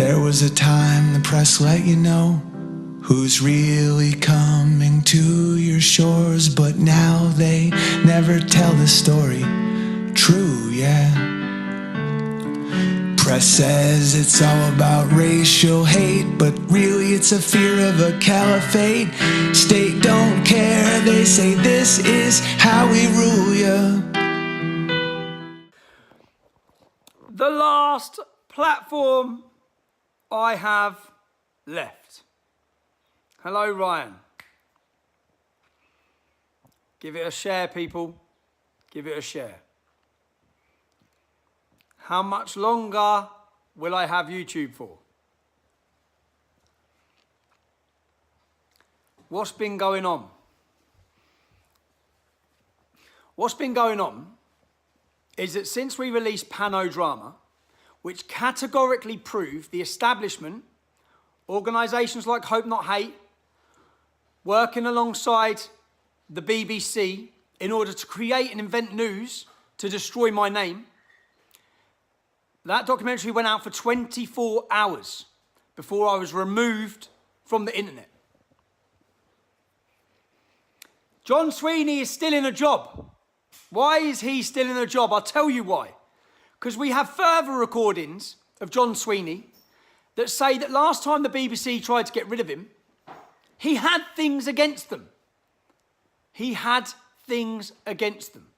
There was a time the press let you know who's really coming to your shores, but now they never tell the story. True, yeah. Press says it's all about racial hate, but really it's a fear of a caliphate. State don't care, they say this is how we rule ya. The last platform I have left. Hello, Ryan. Give it a share, people. Give it a share. How much longer will I have YouTube for? What's been going on? What's been going on is that since we released Panodrama, which categorically proved the establishment, organisations like Hope Not Hate, working alongside the BBC in order to create and invent news to destroy my name, that documentary went out for 24 hours before I was removed from the internet. John Sweeney is still in a job. Why is he still in a job? I'll tell you why. Because we have further recordings of John Sweeney that say that last time the BBC tried to get rid of him, he had things against them. He had things against them.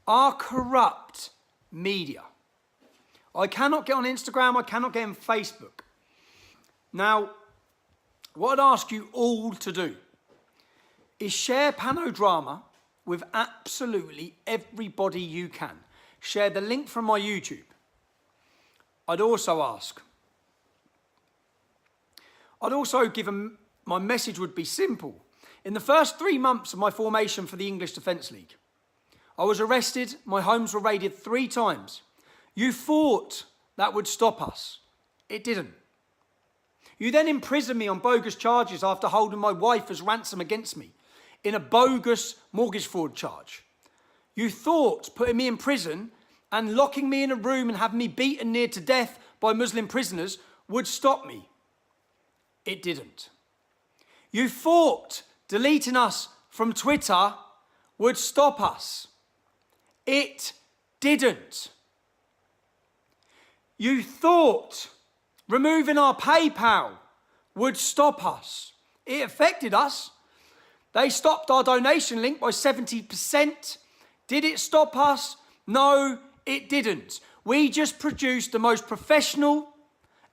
Our corrupt media. I cannot get on Instagram, I cannot get on Facebook. Now, what I'd ask you all to do is share Panodrama with absolutely everybody you can. Share the link from my YouTube. I'd also give my message would be simple. In the first 3 months of my formation for the English Defence League, I was arrested, my homes were raided 3 times. You thought that would stop us. It didn't. You then imprisoned me on bogus charges after holding my wife as ransom against me in a bogus mortgage fraud charge. You thought putting me in prison and locking me in a room and having me beaten near to death by Muslim prisoners would stop me. It didn't. You thought deleting us from Twitter would stop us. It didn't. You thought removing our PayPal would stop us. It affected us. They stopped our donation link by 70%. Did it stop us? No, it didn't. We just produced the most professional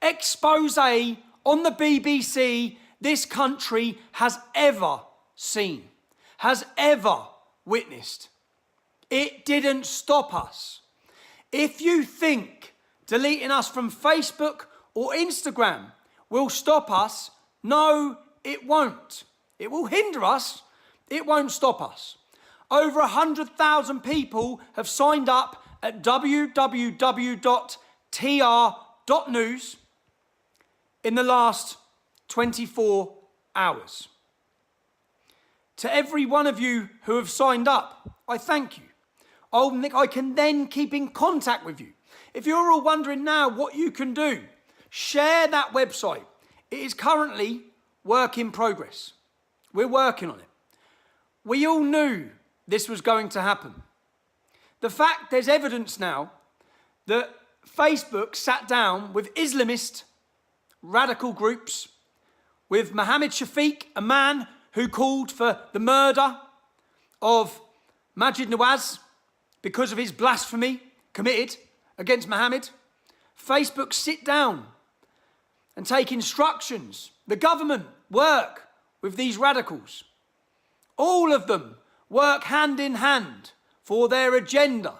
expose on the BBC this country has ever seen, has ever witnessed. It didn't stop us. If you think deleting us from Facebook or Instagram will stop us, no, it won't. It will hinder us. It won't stop us. Over 100,000 people have signed up at www.tr.news in the last 24 hours. To every one of you who have signed up, I thank you. I can then keep in contact with you. If you're all wondering now what you can do, share that website. It is currently work in progress. We're working on it. We all knew this was going to happen. The fact there's evidence now that Facebook sat down with Islamist radical groups, with Mohammed Shafiq, a man who called for the murder of Majid Nawaz because of his blasphemy committed against Mohammed. Facebook sit down and take instructions. The government work with these radicals. All of them work hand in hand for their agenda.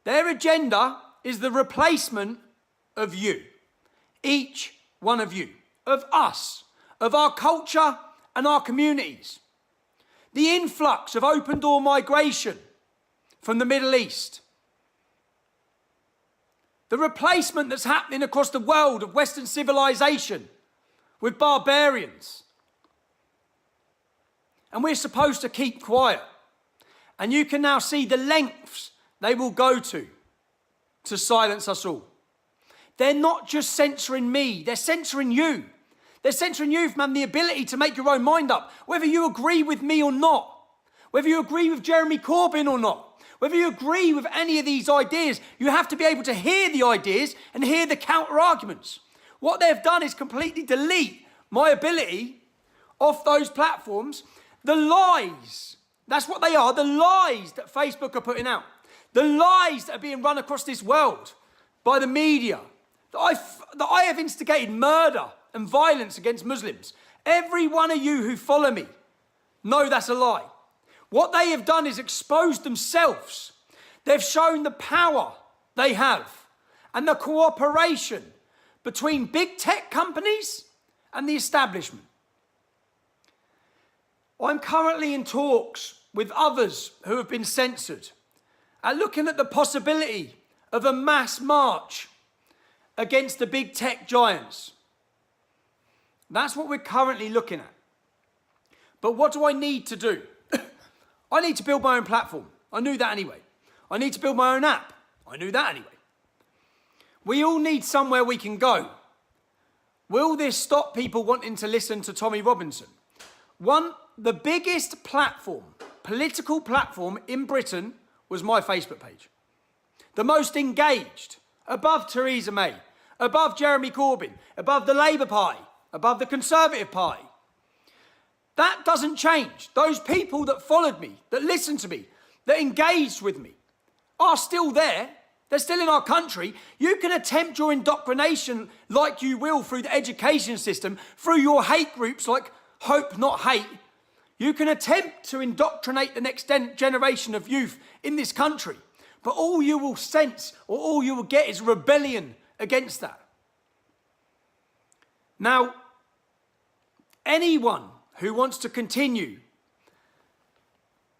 Their agenda is the replacement of you, each one of you, of us, of our culture and our communities. The influx of open door migration from the Middle East. The replacement that's happening across the world of Western civilization with barbarians. And we're supposed to keep quiet. And you can now see the lengths they will go to silence us all. they're not just censoring me, they're censoring you. They're censoring you from having the ability to make your own mind up, whether you agree with me or not, whether you agree with Jeremy Corbyn or not, whether you agree with any of these ideas. You have to be able to hear the ideas and hear the counter arguments. What they've done is completely delete my ability off those platforms. The lies, that's what they are, the lies that Facebook are putting out, the lies that are being run across this world by the media, that I have instigated murder and violence against Muslims. Every one of you who follow me know that's a lie. What they have done is exposed themselves. They've shown the power they have and the cooperation between big tech companies and the establishment. I'm currently in talks with others who have been censored, looking at the possibility of a mass march against the big tech giants. That's what we're currently looking at. But what do I need to do? I need to build my own platform. I knew that anyway. I need to build my own app. I knew that anyway. We all need somewhere we can go. Will this stop people wanting to listen to Tommy Robinson? The biggest platform, political platform in Britain was my Facebook page. The most engaged, above Theresa May, above Jeremy Corbyn, above the Labour Party, above the Conservative Party. That doesn't change. Those people that followed me, that listened to me, that engaged with me, are still there. They're still in our country. You can attempt your indoctrination like you will through the education system, through your hate groups like Hope Not Hate. You can attempt to indoctrinate the next generation of youth in this country. But all you will sense, or all you will get, is rebellion against that. Now, anyone who wants to continue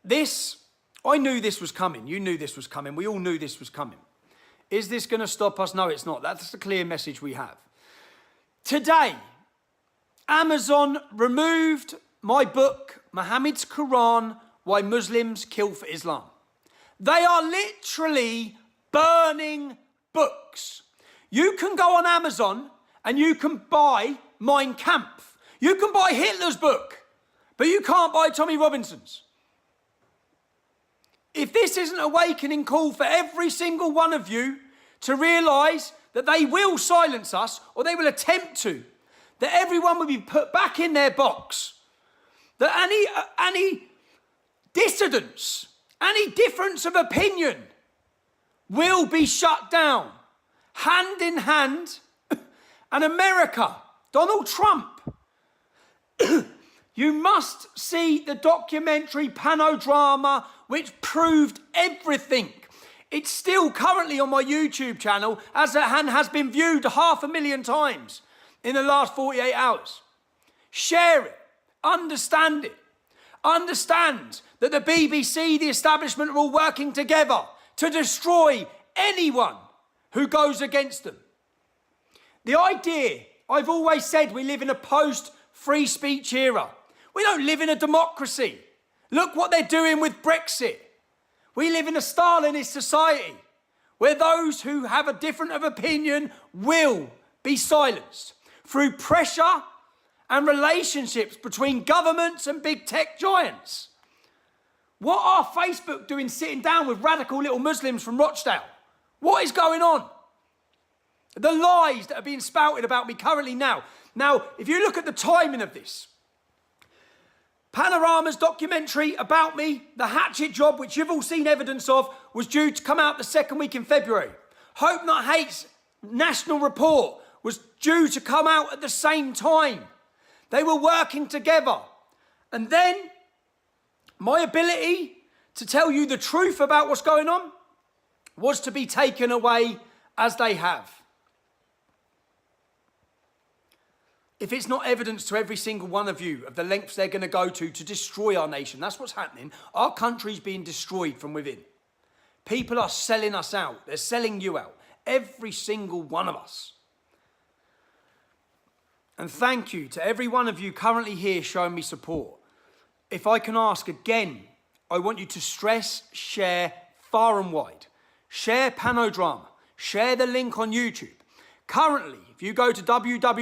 this, I knew this was coming. You knew this was coming. We all knew this was coming. Is this going to stop us? No, it's not. That's the clear message we have. Today, Amazon removed my book, Muhammad's Quran, Why Muslims Kill for Islam. They are literally burning books. You can go on Amazon and you can buy Mein Kampf. You can buy Hitler's book, but you can't buy Tommy Robinson's. If this isn't an awakening call for every single one of you to realise that they will silence us, or they will attempt to, that everyone will be put back in their box, that any dissidence, any difference of opinion will be shut down, hand in hand. And America, Donald Trump, you must see the documentary Panodrama, which proved everything. It's still currently on my YouTube channel, and has been viewed 500,000 times in the last 48 hours. Share it. Understand it. Understand that the BBC, the establishment, are all working together to destroy anyone who goes against them. The idea, I've always said, we live in a post-free speech era. We don't live in a democracy. Look what they're doing with Brexit. We live in a Stalinist society where those who have a different of opinion will be silenced through pressure and relationships between governments and big tech giants. What are Facebook doing sitting down with radical little Muslims from Rochdale? What is going on? The lies that are being spouted about me currently now. Now, if you look at the timing of this, Panorama's documentary about me, The Hatchet Job, which you've all seen evidence of, was due to come out the second week in February. Hope Not Hate's national report was due to come out at the same time. They were working together. And then my ability to tell you the truth about what's going on was to be taken away as they have. If it's not evidence to every single one of you of the lengths they're going to go to destroy our nation, that's what's happening. Our country's being destroyed from within. People are selling us out. They're selling you out. Every single one of us. And thank you to every one of you currently here showing me support. If I can ask again, I want you to stress, share far and wide. Share Panodrama. Share the link on YouTube. Currently, if you go to www.tr.news,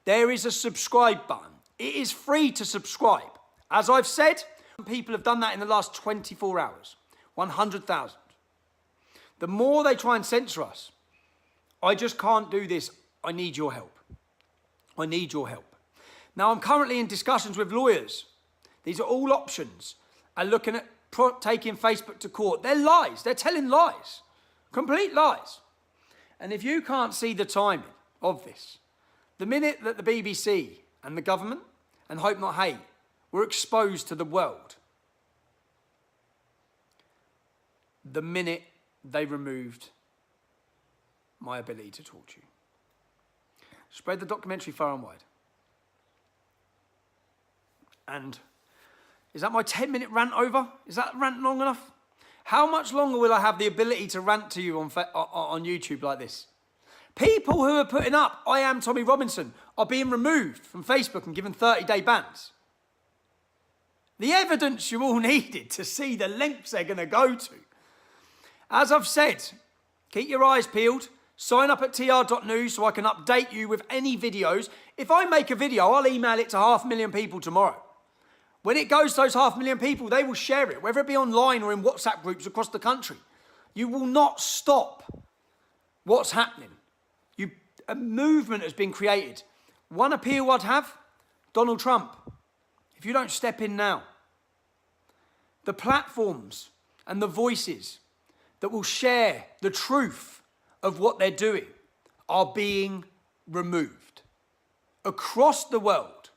there is a subscribe button. It is free to subscribe. As I've said, people have done that in the last 24 hours. 100,000. The more they try and censor us, I just can't do this. I need your help. I need your help. Now, I'm currently in discussions with lawyers. These are all options. And looking at taking Facebook to court. They're lies. They're telling lies. Complete lies. And if you can't see the timing of this, the minute that the BBC and the government and Hope Not Hate were exposed to the world, the minute they removed my ability to talk to you. Spread the documentary far and wide. And is that my 10-minute rant over? Is that rant long enough? How much longer will I have the ability to rant to you on YouTube like this? People who are putting up, I am Tommy Robinson, are being removed from Facebook and given 30-day bans. The evidence you all needed to see the lengths they're going to go to. As I've said, keep your eyes peeled. Sign up at tr.news so I can update you with any videos. If I make a video, I'll email it to 500,000 people tomorrow. When it goes to those 500,000 people, they will share it, whether it be online or in WhatsApp groups across the country. You will not stop what's happening. A movement has been created. One appeal I'd have, Donald Trump. If you don't step in now, the platforms and the voices that will share the truth of what they're doing are being removed across the world.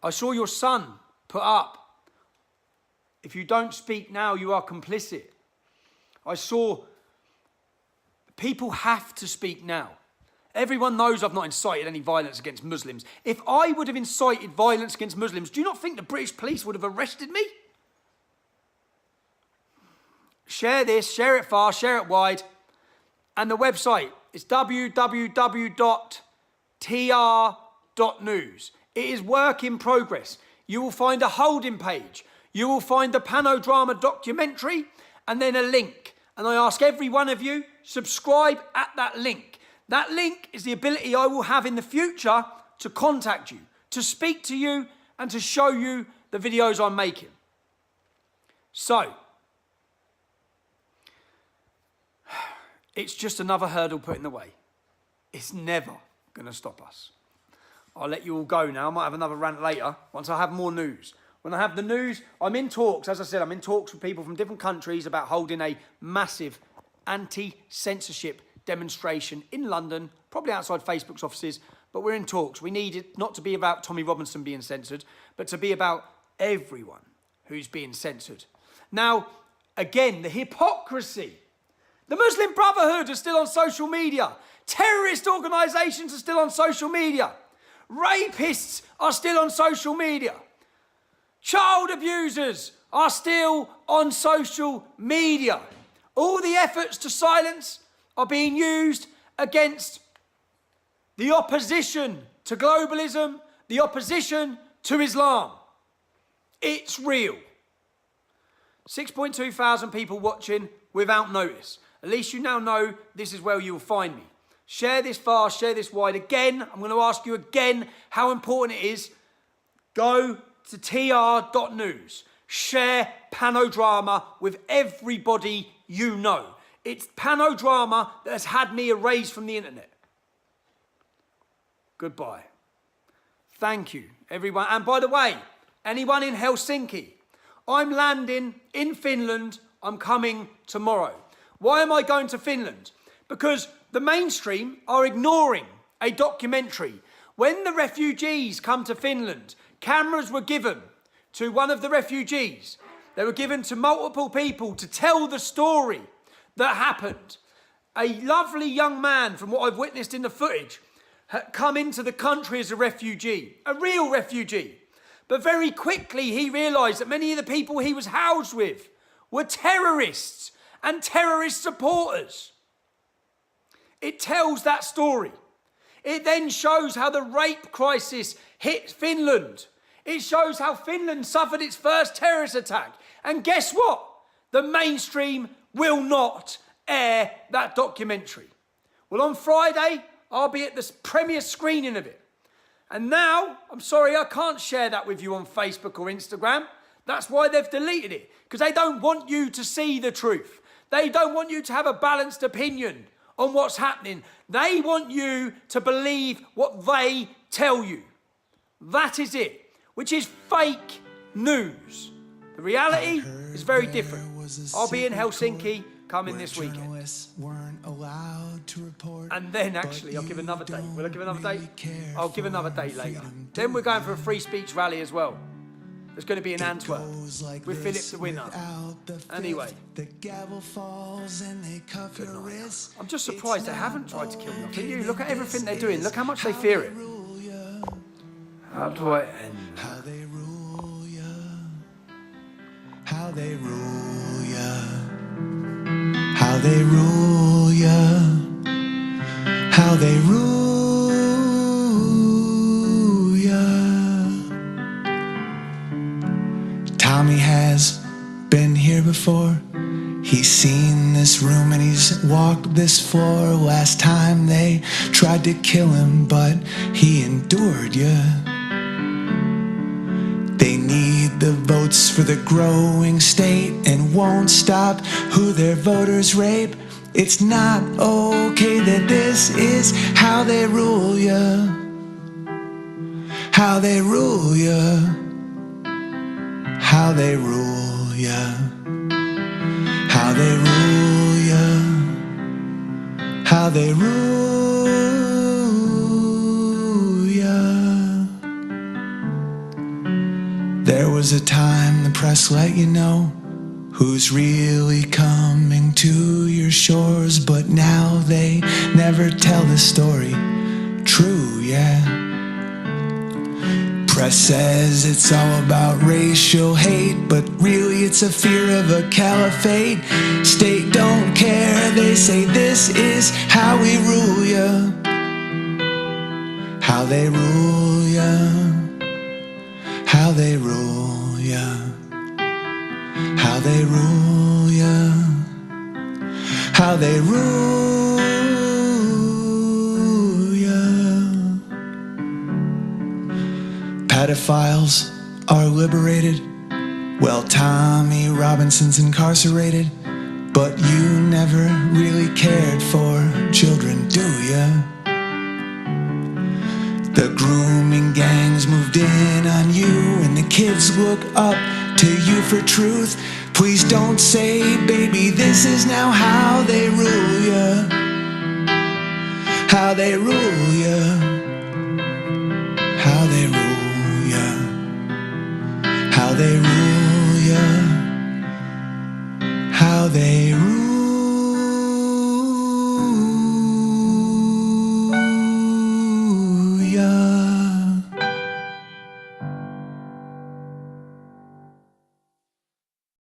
I saw your son put up, if you don't speak now, you are complicit. I saw people have to speak now. Everyone knows I've not incited any violence against Muslims. If I would have incited violence against Muslims, do you not think the British police would have arrested me? Share this, share it far, share it wide. And the website is www.tr.news. It is work in progress. You will find a holding page. You will find the Panodrama documentary and then a link. And I ask every one of you, subscribe at that link. That link is the ability I will have in the future to contact you, to speak to you, and to show you the videos I'm making. So, it's just another hurdle put in the way. It's never going to stop us. I'll let you all go now. I might have another rant later once I have more news. When I have the news, I'm in talks, as I said, I'm in talks with people from different countries about holding a massive anti-censorship demonstration in London, probably outside Facebook's offices, but we're in talks. We need it not to be about Tommy Robinson being censored, but to be about everyone who's being censored. Now, again, the hypocrisy. The Muslim Brotherhood are still on social media. Terrorist organisations are still on social media. Rapists are still on social media. Child abusers are still on social media. All the efforts to silence are being used against the opposition to globalism, the opposition to Islam. It's real. 6.2 thousand people watching without notice. At least you now know this is where you will find me. Share this fast, share this wide. Again, I'm going to ask you again how important it is. Go to tr.news. Share Panodrama with everybody you know. It's Panodrama that has had me erased from the internet. Goodbye. Thank you, everyone. And by the way, anyone in Helsinki, I'm landing in Finland. I'm coming tomorrow. Why am I going to Finland? Because the mainstream are ignoring a documentary. When the refugees come to Finland, cameras were given to one of the refugees. They were given to multiple people to tell the story that happened. A lovely young man, from what I've witnessed in the footage, had come into the country as a refugee, a real refugee. But very quickly he realised that many of the people he was housed with were terrorists and terrorist supporters. It tells that story. It then shows how the rape crisis hit Finland. It shows how Finland suffered its first terrorist attack. And guess what? The mainstream will not air that documentary. Well, on Friday, I'll be at the premiere screening of it. And now, I'm sorry, I can't share that with you on Facebook or Instagram. That's why they've deleted it, because they don't want you to see the truth. They don't want you to have a balanced opinion on what's happening. They want you to believe what they tell you. That is it, which is fake news. The reality is very different. I'll be in Helsinki coming this weekend. And then actually, I'll give another date. Will I give another date? I'll give another date later. Then we're going for a free speech rally as well. There's going to be in Antwerp with Philip the winner. Anyway. I'm just surprised they haven't tried to kill me. Can you look at everything they're doing? Look how much they fear it. How do I end? How they rule ya. How they rule ya. How they rule ya. How they rule ya. Tommy has been here before. He's seen this room and he's walked this floor. Last time they tried to kill him, but he endured ya. They need the votes for the growing state and won't stop who their voters rape. It's not okay that this is how they rule ya. How they rule ya. How they rule ya. How they rule ya. How they rule ya. There was a time the press let you know who's really coming to your shores, but now they never tell the story. True, yeah. Press says it's all about racial hate, but really it's a fear of a caliphate. State don't care, they say this is how we rule ya. How they rule ya. How they rule ya. How they rule ya. How they rule ya. Pedophiles are liberated. Well, Tommy Robinson's incarcerated. But you never really cared for children, do ya? The grooming gangs moved in on you, and the kids look up to you for truth. Please don't say, baby, this is now how they rule ya. How they rule ya. How they rule ya. How they rule ya. How they rule ya.